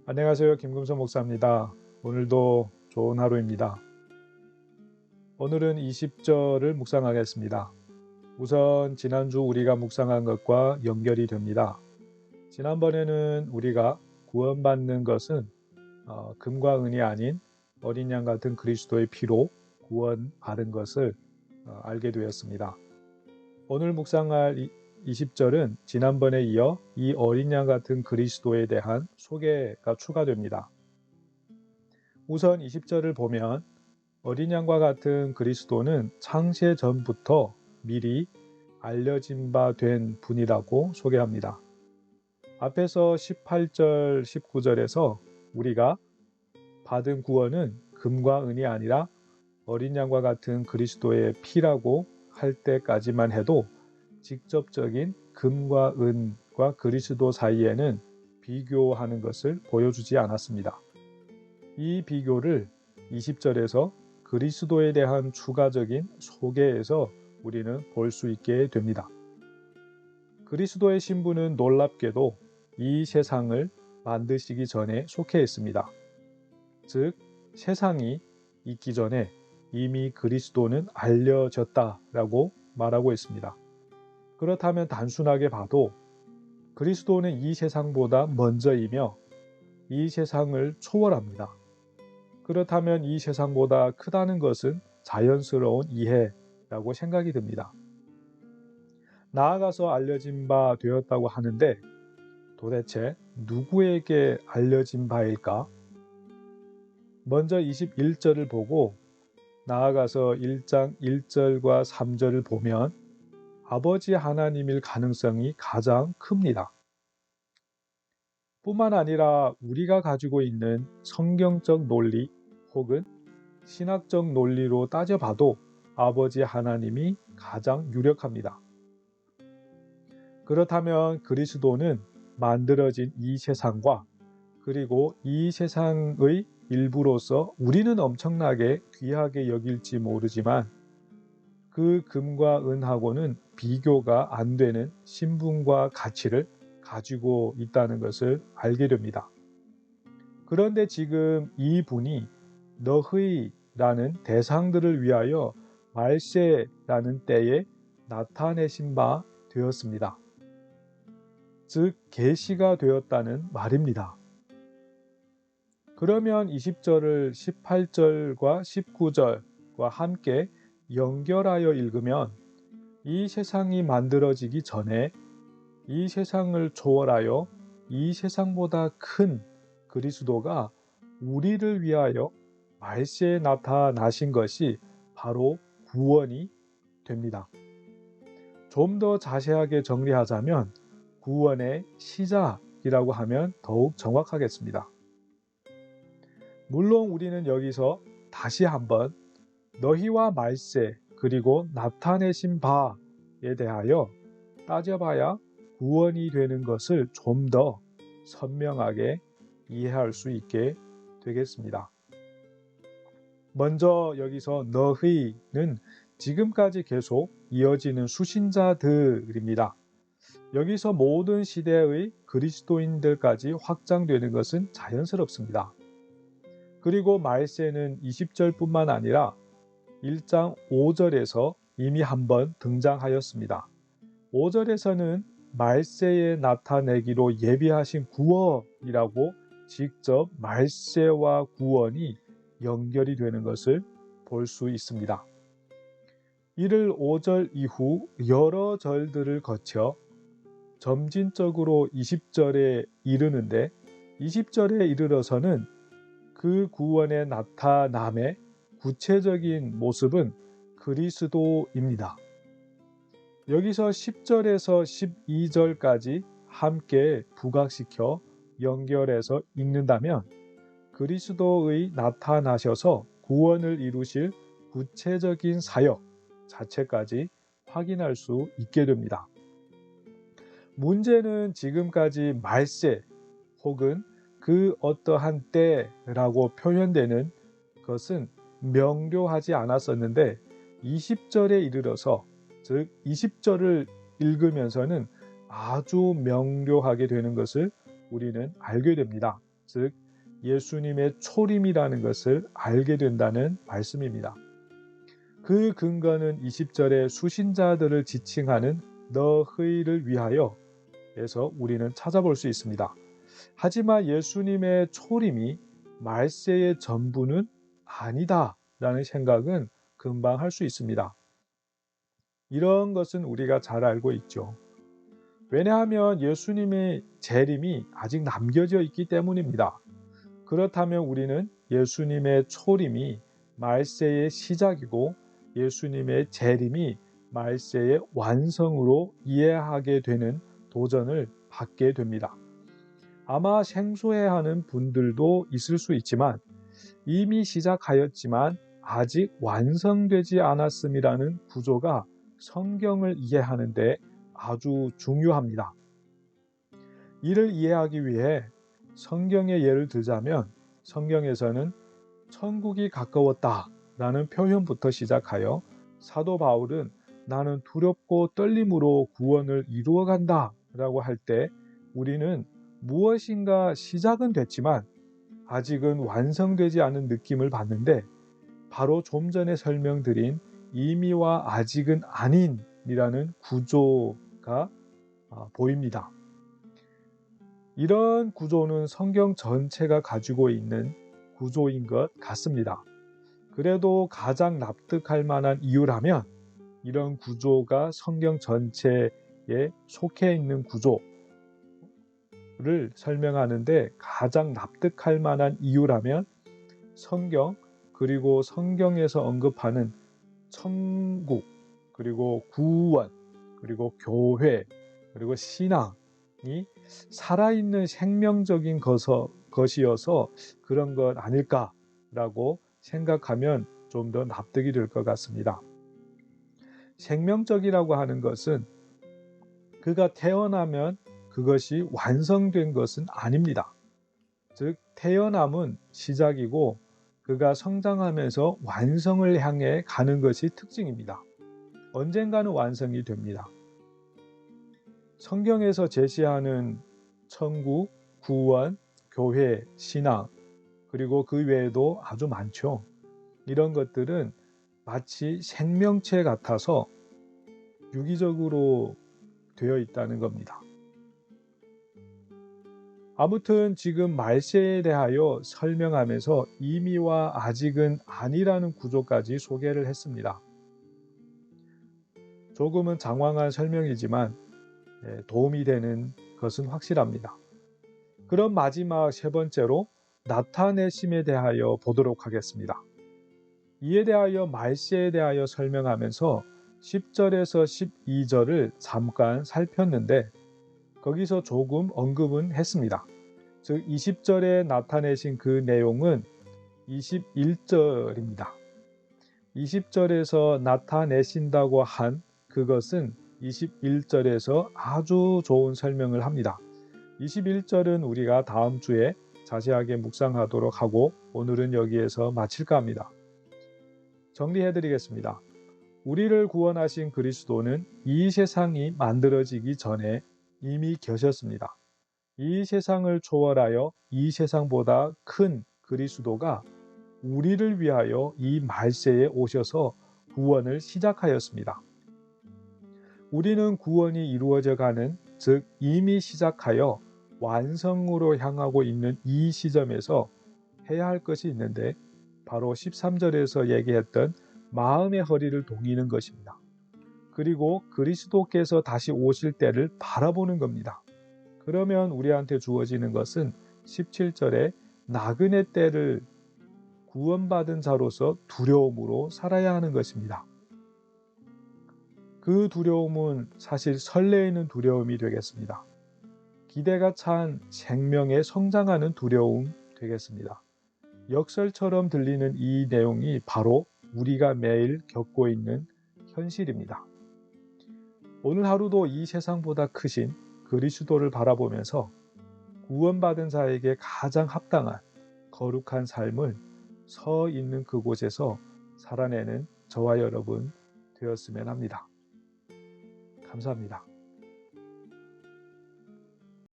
안녕하세요. 김금선 목사입니다. 오늘도 좋은 하루입니다. 오늘은 20절을 묵상하겠습니다. 우선 지난주 우리가 묵상한 것과 연결이 됩니다. 지난번에는 우리가 구원받는 것은 금과 은이 아닌 어린 양 같은 그리스도의 피로 구원받은 것을 알게 되었습니다. 오늘 묵상할 20절은 지난번에 이어 이 어린 양 같은 그리스도에 대한 소개가 추가됩니다. 우선 20절을 보면 어린 양과 같은 그리스도는 창세 전부터 미리 알려진 바 된 분이라고 소개합니다. 앞에서 18절, 19절에서 우리가 받은 구원은 금과 은이 아니라 어린 양과 같은 그리스도의 피라고 할 때까지만 해도 직접적인 금과 은과 그리스도 사이에는 비교하는 것을 보여주지 않았습니다. 이 비교를 20절에서 그리스도에 대한 추가적인 소개에서 우리는 볼 수 있게 됩니다. 그리스도의 신부는 놀랍게도 이 세상을 만드시기 전에 속해 있습니다. 즉, 세상이 있기 전에 이미 그리스도는 알려졌다라고 말하고 있습니다. 그렇다면 단순하게 봐도 그리스도는 이 세상보다 먼저이며 이 세상을 초월합니다. 그렇다면 이 세상보다 크다는 것은 자연스러운 이해라고 생각이 듭니다. 나아가서 알려진 바 되었다고 하는데 도대체 누구에게 알려진 바일까? 먼저 21절을 보고 나아가서 1장 1절과 3절을 보면 아버지 하나님일 가능성이 가장 큽니다. 뿐만 아니라 우리가 가지고 있는 성경적 논리 혹은 신학적 논리로 따져봐도 아버지 하나님이 가장 유력합니다. 그렇다면 그리스도는 만들어진 이 세상과 그리고 이 세상의 일부로서 우리는 엄청나게 귀하게 여길지 모르지만 그 금과 은하고는 비교가 안 되는 신분과 가치를 가지고 있다는 것을 알게 됩니다. 그런데 지금 이 분이 너희라는 대상들을 위하여 말세라는 때에 나타내신 바 되었습니다. 즉 계시가 되었다는 말입니다. 그러면 20절을 18절과 19절과 함께 연결하여 읽으면 이 세상이 만들어지기 전에 이 세상을 초월하여 이 세상보다 큰 그리스도가 우리를 위하여 말세에 나타나신 것이 바로 구원이 됩니다. 좀 더 자세하게 정리하자면 구원의 시작이라고 하면 더욱 정확하겠습니다. 물론 우리는 여기서 다시 한번 너희와 말세 그리고 나타내신 바에 대하여 따져봐야 구원이 되는 것을 좀 더 선명하게 이해할 수 있게 되겠습니다. 먼저 여기서 너희는 지금까지 계속 이어지는 수신자들입니다. 여기서 모든 시대의 그리스도인들까지 확장되는 것은 자연스럽습니다. 그리고 말세는 20절뿐만 아니라 1장 5절에서 이미 한번 등장하였습니다. 5절에서는 말세에 나타내기로 예비하신 구원이라고 직접 말세와 구원이 연결이 되는 것을 볼 수 있습니다. 이를 5절 이후 여러 절들을 거쳐 점진적으로 20절에 이르는데 20절에 이르러서는 그 구원의 나타남의 구체적인 모습은 그리스도입니다. 여기서 10절에서 12절까지 함께 부각시켜 연결해서 읽는다면 그리스도의 나타나셔서 구원을 이루실 구체적인 사역 자체까지 확인할 수 있게 됩니다. 문제는 지금까지 말세 혹은 그 어떠한 때라고 표현되는 것은 명료하지 않았었는데 20절에 이르러서 즉 20절을 읽으면서는 아주 명료하게 되는 것을 우리는 알게 됩니다. 즉 예수님의 초림이라는 것을 알게 된다는 말씀입니다. 그 근거는 20절의 수신자들을 지칭하는 너희를 위하여 에서 우리는 찾아볼 수 있습니다. 하지만 예수님의 초림이 말세의 전부는 아니다라는 생각은 금방 할 수 있습니다. 이런 것은 우리가 잘 알고 있죠. 왜냐하면 예수님의 재림이 아직 남겨져 있기 때문입니다. 그렇다면 우리는 예수님의 초림이 말세의 시작이고 예수님의 재림이 말세의 완성으로 이해하게 되는 도전을 받게 됩니다. 아마 생소해하는 분들도 있을 수 있지만 이미 시작하였지만 아직 완성되지 않았음이라는 구조가 성경을 이해하는 데 아주 중요합니다. 이를 이해하기 위해 성경의 예를 들자면 성경에서는 천국이 가까웠다라는 표현부터 시작하여 사도 바울은 나는 두렵고 떨림으로 구원을 이루어간다 라고 할 때 우리는 무엇인가 시작은 됐지만 아직은 완성되지 않은 느낌을 받는데 바로 좀 전에 설명드린 이미와 아직은 아닌이라는 구조가 보입니다. 이런 구조는 성경 전체가 가지고 있는 구조인 것 같습니다. 그래도 가장 납득할 만한 이유라면 이런 구조가 성경 전체에 속해 있는 구조를 설명하는데 가장 납득할 만한 이유라면 성경 그리고 성경에서 언급하는 천국 그리고 구원 그리고 교회 그리고 신앙이 살아있는 생명적인 것이어서 그런 것 아닐까라고 생각하면 좀 더 납득이 될 것 같습니다. 생명적이라고 하는 것은 그가 태어나면 그것이 완성된 것은 아닙니다. 즉 태어남은 시작이고 그가 성장하면서 완성을 향해 가는 것이 특징입니다. 언젠가는 완성이 됩니다. 성경에서 제시하는 천국, 구원, 교회, 신앙 그리고 그 외에도 아주 많죠. 이런 것들은 마치 생명체 같아서 유기적으로 되어 있다는 겁니다. 아무튼 지금 말세에 대하여 설명하면서 이미와 아직은 아니라는 구조까지 소개를 했습니다. 조금은 장황한 설명이지만 도움이 되는 것은 확실합니다. 그럼 마지막 세 번째로 나타내심에 대하여 보도록 하겠습니다. 이에 대하여 말세에 대하여 설명하면서 10절에서 12절을 잠깐 살폈는데 거기서 조금 언급은 했습니다. 즉 20절에 나타내신 그 내용은 21절입니다. 20절에서 나타내신다고 한 그것은 21절에서 아주 좋은 설명을 합니다. 21절은 우리가 다음 주에 자세하게 묵상하도록 하고 오늘은 여기에서 마칠까 합니다. 정리해드리겠습니다. 우리를 구원하신 그리스도는 이 세상이 만들어지기 전에 이미 계셨습니다. 이 세상을 초월하여 이 세상보다 큰 그리스도가 우리를 위하여 이 말세에 오셔서 구원을 시작하였습니다. 우리는 구원이 이루어져 가는 즉 이미 시작하여 완성으로 향하고 있는 이 시점에서 해야 할 것이 있는데 바로 13절에서 얘기했던 마음의 허리를 동이는 것입니다. 그리고 그리스도께서 다시 오실 때를 바라보는 겁니다. 그러면 우리한테 주어지는 것은 17절에 나그네 때를 구원받은 자로서 두려움으로 살아야 하는 것입니다. 그 두려움은 사실 설레이는 두려움이 되겠습니다. 기대가 찬 생명에 성장하는 두려움 되겠습니다. 역설처럼 들리는 이 내용이 바로 우리가 매일 겪고 있는 현실입니다. 오늘 하루도 이 세상보다 크신 그리스도를 바라보면서 구원받은 자에게 가장 합당한 거룩한 삶을 서 있는 그곳에서 살아내는 저와 여러분 되었으면 합니다. 감사합니다.